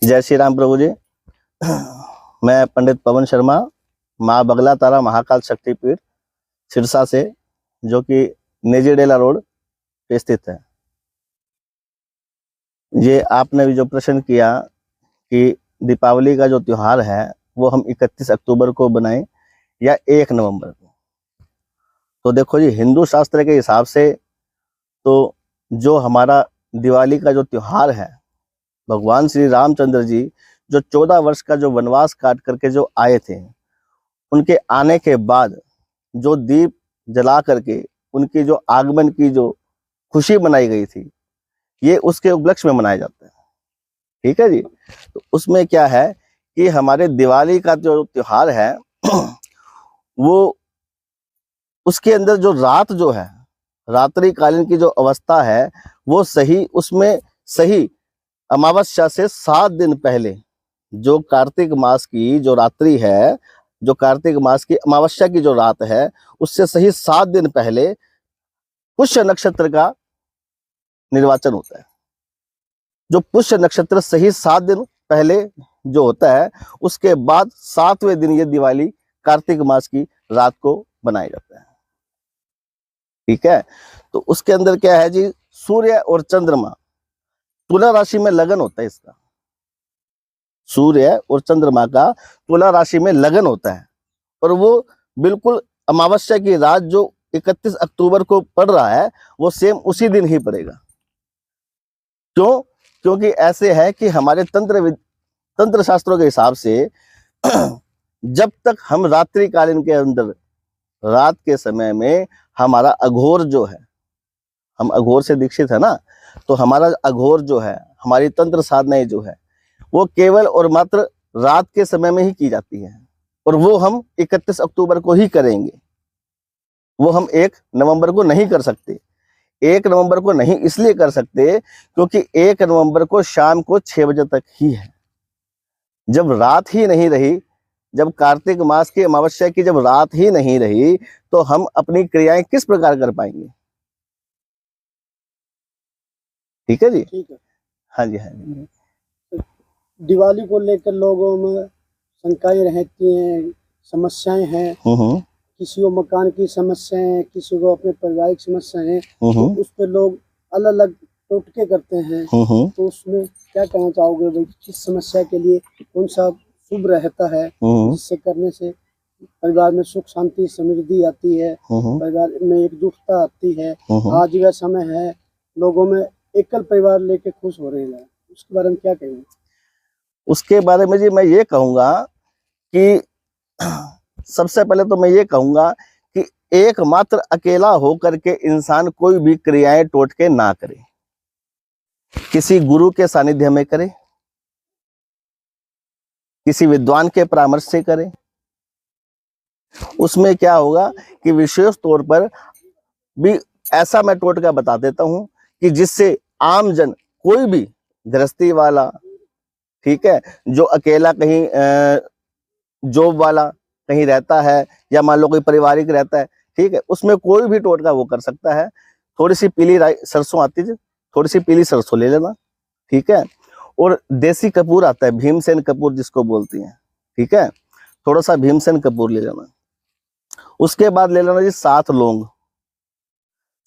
जय श्री राम प्रभु जी। मैं पंडित पवन शर्मा, माँ बगला तारा महाकाल शक्तिपीठ सिरसा से, जो कि नेजीडेला रोड पे स्थित है। ये आपने भी जो प्रश्न किया कि दीपावली का जो त्योहार है वो हम 31 अक्टूबर को बनाएं या 1 नवंबर को, तो देखो जी, हिंदू शास्त्र के हिसाब से तो जो हमारा दिवाली का जो त्योहार है, भगवान श्री रामचंद्र जी जो 14 वर्ष का जो वनवास काट करके जो आए थे, उनके आने के बाद जो दीप जला करके उनकी जो आगमन की जो खुशी मनाई गई थी, ये उसके उपलक्ष्य में मनाया जाता है। ठीक है जी। तो उसमें क्या है कि हमारे दिवाली का जो त्योहार है वो उसके अंदर जो रात जो है, रात्रि कालीन की जो अवस्था है वो सही, उसमें सही अमावस्या से 7 दिन पहले जो कार्तिक मास की जो रात्रि है, जो कार्तिक मास की अमावस्या की जो रात है, उससे सही 7 दिन पहले पुष्य नक्षत्र का निर्वाचन होता है। जो पुष्य नक्षत्र सही 7 दिन पहले जो होता है, उसके बाद 7वें दिन ये दिवाली कार्तिक मास की रात को बनाया जाता है। ठीक है। तो उसके अंदर क्या है जी, सूर्य और चंद्रमा तुला राशि में लगन होता है इसका। सूर्य और चंद्रमा का तुला राशि में लगन होता है, और वो बिल्कुल अमावस्या की रात जो 31 अक्टूबर को पड़ रहा है वो सेम उसी दिन ही पड़ेगा। क्यों? क्योंकि ऐसे है कि हमारे तंत्र शास्त्रों के हिसाब से जब तक हम रात्रि कालीन के अंदर, रात के समय में हमारा अघोर जो है, हम अघोर से दीक्षित है ना, तो हमारा अघोर जो है, हमारी तंत्र साधनाएं जो है, वो केवल और मात्र रात के समय में ही की जाती है, और वो हम 31 अक्टूबर को ही करेंगे। वो हम 1 नवंबर को नहीं कर सकते। 1 नवंबर को नहीं इसलिए कर सकते क्योंकि 1 नवंबर को शाम को 6 बजे तक ही है। जब रात ही नहीं रही, जब कार्तिक मास की अमावस्या की जब रात ही नहीं रही, तो हम अपनी क्रियाएं किस प्रकार कर पाएंगे? ठीक है जी। ठीक है। हाँ जी, हाँ जी। दिवाली को लेकर लोगों में शंकाएं रहती हैं, समस्याएं हैं। किसी को मकान की समस्या है, किसी को अपने पारिवारिक समस्या है, तो उस पर लोग अलग अलग टोटके करते हैं। तो उसमें क्या कहना चाहोगे भाई, किस समस्या के लिए कौन सा शुभ रहता है जिससे करने से परिवार में सुख शांति समृद्धि आती है, परिवार में एकजुटता आती है। आज का समय है, लोगों में एकल परिवार लेके खुश हो रहे हैं, उसके बारे में क्या कहेंगे? उसके बारे में जी मैं ये कहूंगा कि सबसे पहले तो मैं ये कहूंगा कि एकमात्र अकेला होकर के इंसान कोई भी क्रियाएं टोटके ना करे, किसी गुरु के सानिध्य में करे, किसी विद्वान के परामर्श से करे। उसमें क्या होगा कि विशेष तौर पर भी ऐसा मैं टोटका बता देता हूं कि जिससे आम जन, कोई भी गृहस्थी वाला, ठीक है, जो अकेला कहीं जॉब वाला कहीं रहता है, या मान लो कोई पारिवारिक रहता है, ठीक है, उसमें कोई भी टोटका वो कर सकता है। थोड़ी सी पीली सरसों आती है, थोड़ी सी पीली सरसों ले लेना, ठीक है, और देसी कपूर आता है, भीमसेन कपूर जिसको बोलती हैं, ठीक है, थोड़ा सा भीमसेन कपूर ले लेना। उसके बाद ले लेना जी 7 लौंग,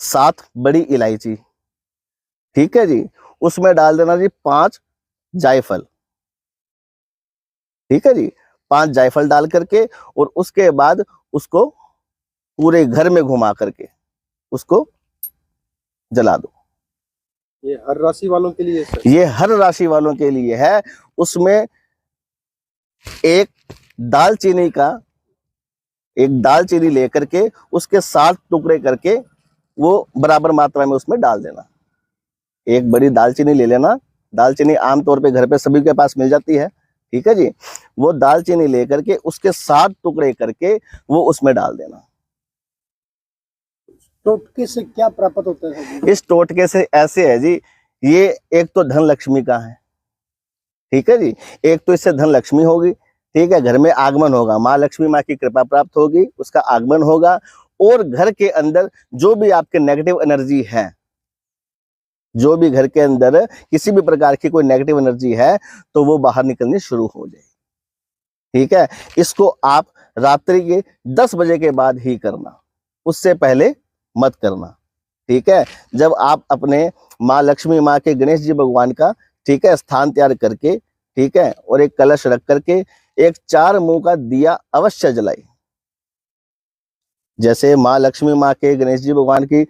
7 बड़ी इलायची, ठीक है जी। उसमें डाल देना जी 5 जायफल, ठीक है जी, 5 जायफल डाल करके, और उसके बाद उसको पूरे घर में घुमा करके उसको जला दो। ये हर राशि वालों के लिए है? ये हर राशि वालों के लिए है। उसमें एक दालचीनी लेकर के उसके 7 टुकड़े करके वो बराबर मात्रा में उसमें डाल देना। एक बड़ी दालचीनी ले लेना। दालचीनी आमतौर पे घर पे सभी के पास मिल जाती है, ठीक है जी। वो दालचीनी लेकर के उसके 7 टुकड़े करके वो उसमें डाल देना। टोटके से क्या प्राप्त होता है? इस टोटके से ऐसे है जी, ये एक तो धन लक्ष्मी का है, ठीक है जी। एक तो इससे धन लक्ष्मी होगी, ठीक है, घर में आगमन होगा, माँ लक्ष्मी माँ की कृपा प्राप्त होगी, उसका आगमन होगा, और घर के अंदर जो भी आपके नेगेटिव एनर्जी है जो भी घर के अंदर किसी भी प्रकार की कोई नेगेटिव एनर्जी है तो वो बाहर निकलनी शुरू हो जाएगी। ठीक है, इसको आप रात्रि के 10 बजे के बाद ही करना, उससे पहले मत करना। ठीक है, जब आप अपने माँ लक्ष्मी, माँ के गणेश जी भगवान का, ठीक है, स्थान तैयार करके, ठीक है, और एक कलश रख करके एक 4 मुंह का दिया अवश्य जलाइए। जैसे माँ लक्ष्मी, माँ के गणेश जी भगवान की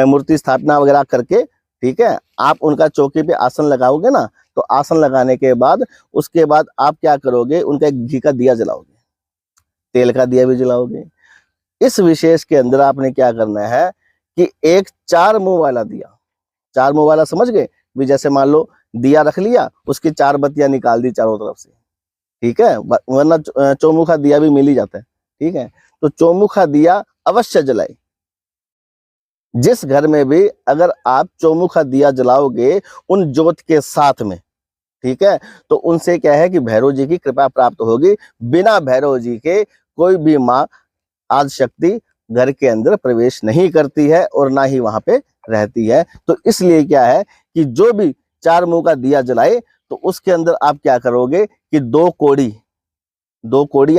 मूर्ति स्थापना वगैरह करके, ठीक है, आप उनका चौकी पे आसन लगाओगे ना, तो आसन लगाने के बाद उसके बाद आप क्या करोगे, उनका एक घी का दिया जलाओगे, तेल का दिया भी जलाओगे। इस विशेष के अंदर आपने क्या करना है कि एक 4 मुंह वाला दिया, 4 मुंह वाला समझ गए भी, जैसे मान लो दिया रख लिया, उसकी 4 बत्तियां निकाल दी चारों तरफ से। ठीक है, वरना चौमुखा दिया भी मिल ही जाता है। ठीक है, तो चौमुखा दिया अवश्य जलाए। जिस घर में भी अगर आप चौमुखा दिया जलाओगे उन ज्योत के साथ में, ठीक है, तो उनसे क्या है कि भैरव जी की कृपा प्राप्त होगी। बिना भैरव जी के कोई भी माँ आदि शक्ति घर के अंदर प्रवेश नहीं करती है और ना ही वहां पे रहती है। तो इसलिए क्या है कि जो भी 4 मुंह का दिया जलाए तो उसके अंदर आप क्या करोगे कि 2 कोड़ी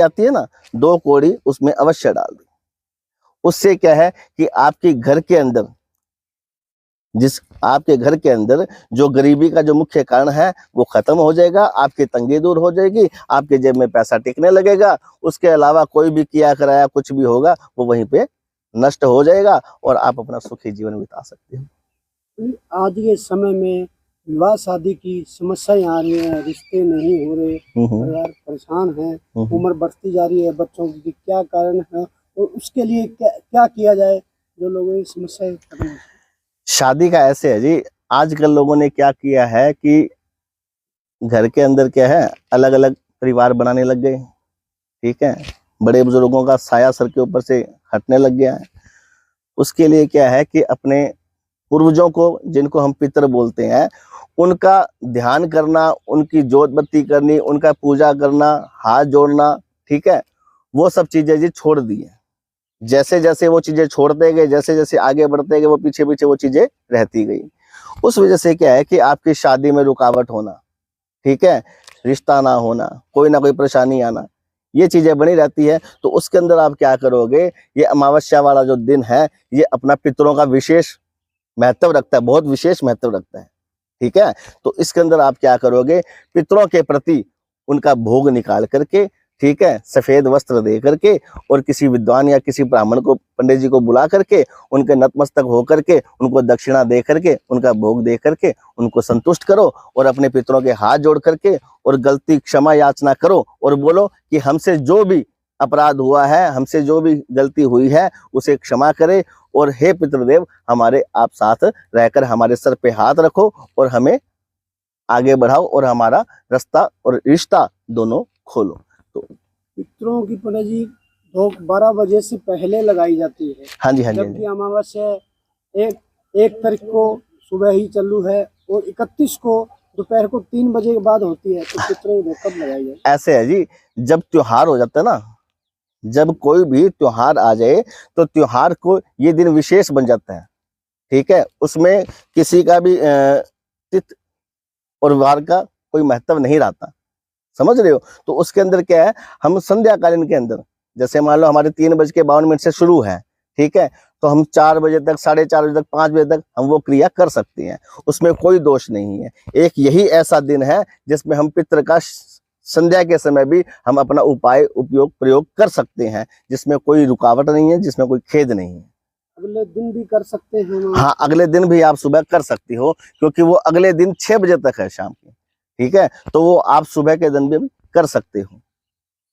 आती है ना, 2 कोड़ी उसमें अवश्य डाल दी। उससे क्या है कि आपके घर के अंदर जो गरीबी का जो मुख्य कारण है वो खत्म हो जाएगा, आपकी तंगी दूर हो जाएगी, आपके जेब में पैसा टिकने लगेगा। उसके अलावा कोई भी किया कराया कुछ भी होगा वो वहीं पे नष्ट हो जाएगा और आप अपना सुखी जीवन बिता सकते हो। आज के समय में विवाह शादी की समस्याएं आ रही हैं, रिश्ते नहीं हो रहे, परिवार परेशान है, उम्र बढ़ती जा रही है बच्चों की, क्या कारण है और उसके लिए क्या किया जाए जो लोगों की समस्याएं खत्म हो? शादी का ऐसे है जी, आजकल लोगों ने क्या किया है कि घर के अंदर क्या है अलग अलग परिवार बनाने लग गए। ठीक है, बड़े बुजुर्गों का साया सर के ऊपर से हटने लग गया है। उसके लिए क्या है कि अपने पूर्वजों को, जिनको हम पितर बोलते हैं, उनका ध्यान करना, उनकी जोत बत्ती करनी, उनका पूजा करना, हाथ जोड़ना, ठीक है, वो सब चीजें जी छोड़ दी है। जैसे जैसे वो चीजें छोड़ते गए, जैसे जैसे आगे बढ़ते गए, वो पीछे पीछे वो चीजें रहती गई। उस वजह से क्या है कि आपकी शादी में रुकावट होना, ठीक है, रिश्ता ना होना, कोई ना कोई परेशानी आना, ये चीजें बनी रहती है। तो उसके अंदर आप क्या करोगे, ये अमावस्या वाला जो दिन है ये अपना पितरों का विशेष महत्व रखता है, बहुत विशेष महत्व रखता है। ठीक है, तो इसके अंदर आप क्या करोगे, पितरों के प्रति उनका भोग निकाल करके, ठीक है, सफेद वस्त्र दे करके और किसी विद्वान या किसी ब्राह्मण को, पंडित जी को बुला करके उनके नतमस्तक हो करके उनको दक्षिणा दे करके, उनका भोग दे करके उनको संतुष्ट करो और अपने पितरों के हाथ जोड़ करके और गलती क्षमा याचना करो और बोलो कि हमसे जो भी अपराध हुआ है, हमसे जो भी गलती हुई है उसे क्षमा करे और हे पितृदेव हमारे आप साथ रहकर हमारे सर पे हाथ रखो और हमें आगे बढ़ाओ और हमारा रास्ता और रिश्ता दोनों खोलो। तो पितरों की पंडित जी 12 बजे से पहले लगाई जाती है। हाँ जी, हाँ जी, जबकि अमावस्या एक तारीख को सुबह ही चालू है और 31 को दोपहर को 3 बजे के बाद होती है। तो पितरों को कब लगाई जाए? ऐसे है जी, जब त्योहार हो जाता है ना, जब कोई भी त्योहार आ जाए तो त्योहार को ये दिन विशेष बन जाता है। ठीक है, उसमें किसी का भी तिथि और वार का कोई महत्व नहीं रहता, समझ रहे हो। तो उसके अंदर क्या है, हम संध्या कालीन के अंदर, जैसे मान लो हमारे 3:52 से शुरू है, ठीक है, तो हम 4 बजे तक, 4:30 बजे तक, 5 बजे तक हम वो क्रिया कर सकते हैं, उसमें कोई दोष नहीं है। एक यही ऐसा दिन है जिसमें हम पितृ का संध्या के समय भी हम अपना उपाय उपयोग प्रयोग कर सकते हैं, जिसमें कोई रुकावट नहीं है, जिसमें कोई खेद नहीं है। अगले दिन भी कर सकते हैं? हाँ, अगले दिन भी आप सुबह कर सकती हो, क्योंकि वो अगले दिन 6 बजे तक है शाम के। ठीक है, तो वो आप सुबह के दिन भी कर सकते हो।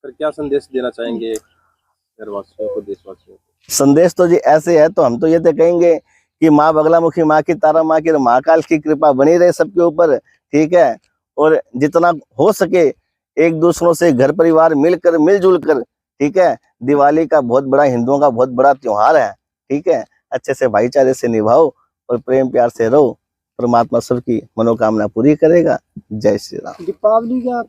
फिर क्या संदेश देना चाहेंगे घरवासियों को, देशवासियों को? संदेश तो जी ऐसे है, तो हम तो ये तो कहेंगे कि माँ बगलामुखी, माँ की तारा माँ की, महाकाल की कृपा बनी रहे सबके ऊपर। ठीक है, और जितना हो सके एक दूसरों से घर परिवार मिलकर, मिलजुल कर, ठीक है, दिवाली का बहुत बड़ा, हिंदुओं का बहुत बड़ा त्योहार है। ठीक है, अच्छे से भाईचारे से निभाओ और प्रेम प्यार से रहो, परमात्मा सबकी मनोकामना पूरी करेगा। जय श्री राम। दीपावली का